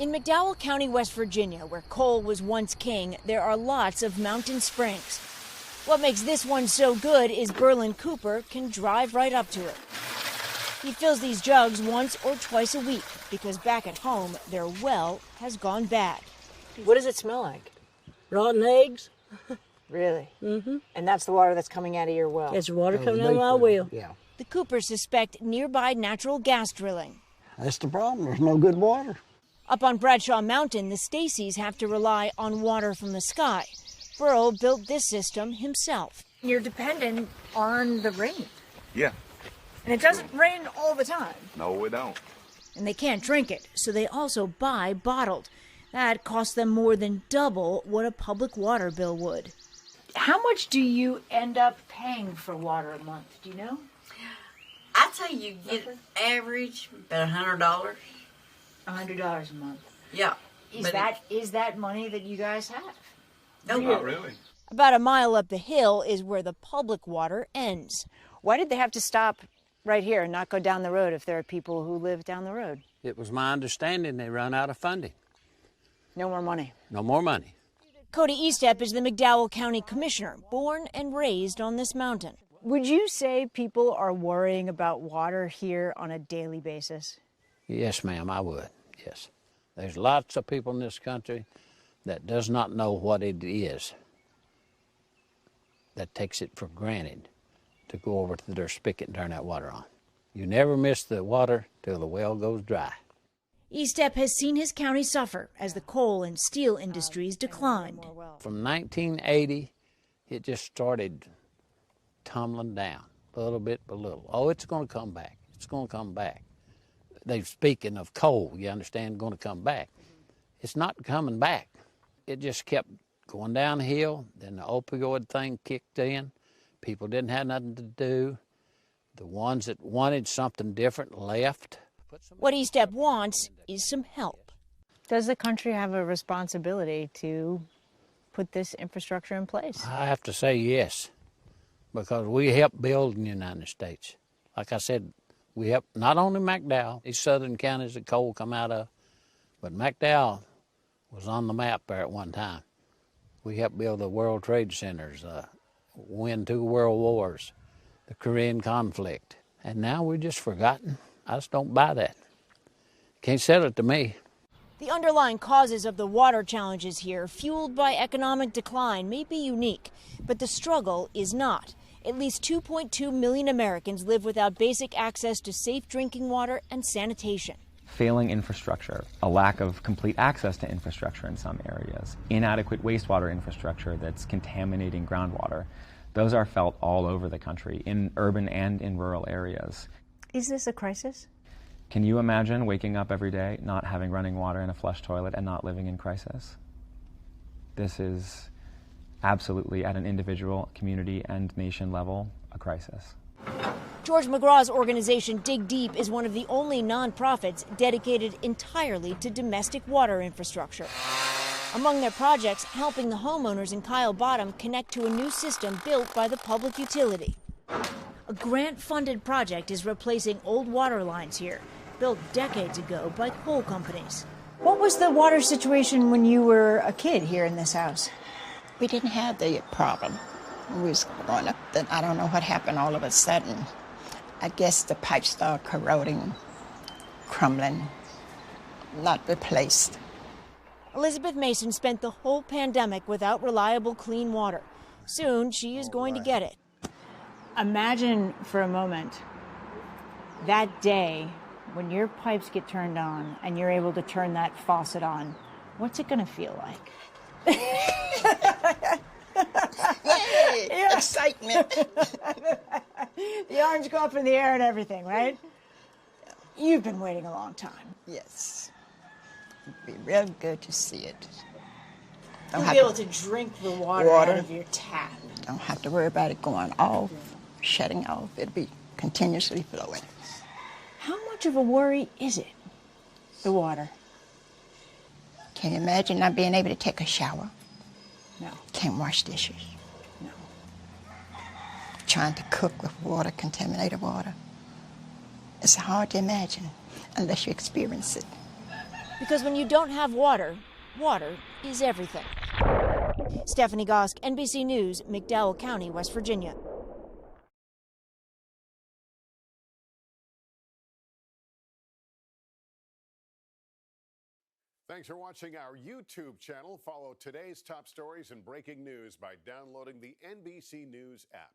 In McDowell County, West Virginia, where coal was once king, there are lots of mountain springs. What makes this one so good is Berlin Cooper can drive right up to it. He fills these jugs once or twice a week because back at home, their well has gone bad. What does it smell like? Rotten eggs. Really? Mm-hmm. And that's the water that's coming out of your well? It's water coming out of my well. Yeah. The Coopers suspect nearby natural gas drilling. That's the problem. There's no good water. Up on Bradshaw Mountain, the Stacys have to rely on water from the sky. Burl built this system himself. You're dependent on the rain. Yeah. And it doesn't rain all the time. No, we don't. And they can't drink it, so they also buy bottled. That costs them more than double what a public water bill would. How much do you end up paying for water a month? Do you know? I'd say you get average about $100. $100 a month. Yeah. Is that money that you guys have? No, Not really. About a mile up the hill is where the public water ends. Why did they have to stop right here and not go down the road if there are people who live down the road? It was my understanding they run out of funding. No more money. No more money. Cody Estep is the McDowell County Commissioner, born and raised on this mountain. Would you say people are worrying about water here on a daily basis? Yes, ma'am, I would, yes. There's lots of people in this country that does not know what it is, that takes it for granted to go over to their spigot and turn that water on. You never miss the water till the well goes dry. Estep has seen his county suffer as the coal and steel industries declined. From 1980, it just started tumbling down, little bit by little. Oh, it's going to come back. It's going to come back. They're speaking of coal, you understand, going to come back. It's not coming back. It just kept going downhill. Then the opioid thing kicked in. People didn't have nothing to do. The ones that wanted something different left. What Estep wants is some help. Does the country have a responsibility to put this infrastructure in place? I have to say yes, because we helped build in the United States. Like I said, we helped not only McDowell, these southern counties that coal come out of, but McDowell was on the map there at one time. We helped build the World Trade Centers, win 2 world wars, the Korean conflict. And now we're just forgotten. I just don't buy that. Can't sell it to me. The underlying causes of the water challenges here, fueled by economic decline, may be unique, but the struggle is not. At least 2.2 million Americans live without basic access to safe drinking water and sanitation. Failing infrastructure, a lack of complete access to infrastructure in some areas, inadequate wastewater infrastructure that's contaminating groundwater. Those are felt all over the country, in urban and in rural areas. Is this a crisis? Can you imagine waking up every day, not having running water and a flush toilet, and not living in crisis? This is absolutely, at an individual, community, and nation level, a crisis. George McGraw's organization Dig Deep is one of the only nonprofits dedicated entirely to domestic water infrastructure. Among their projects, helping the homeowners in Kyle Bottom connect to a new system built by the public utility. A grant-funded project is replacing old water lines here, built decades ago by coal companies. What was the water situation when you were a kid here in this house? We didn't have the problem. We was growing up, then I don't know what happened all of a sudden. I guess the pipes started corroding, crumbling, not replaced. Elizabeth Mason spent the whole pandemic without reliable clean water. Soon, she is going to get it. Imagine for a moment that day when your pipes get turned on and you're able to turn that faucet on. What's it going to feel like? Yay, excitement. The arms go up in the air and everything, right? You've been waiting a long time. Yes. It'd be real good to see it. You'll be able to drink the water out of your tap. Don't have to worry about it going off, shutting off. It'll be continuously flowing. How much of a worry is it, the water? Can you imagine not being able to take a shower? No. Can't wash dishes. No. Trying to cook with water, contaminated water. It's hard to imagine unless you experience it. Because when you don't have water, water is everything. Stephanie Gosk, NBC News, McDowell County, West Virginia. Thanks for watching our YouTube channel. Follow today's top stories and breaking news by downloading the NBC News app.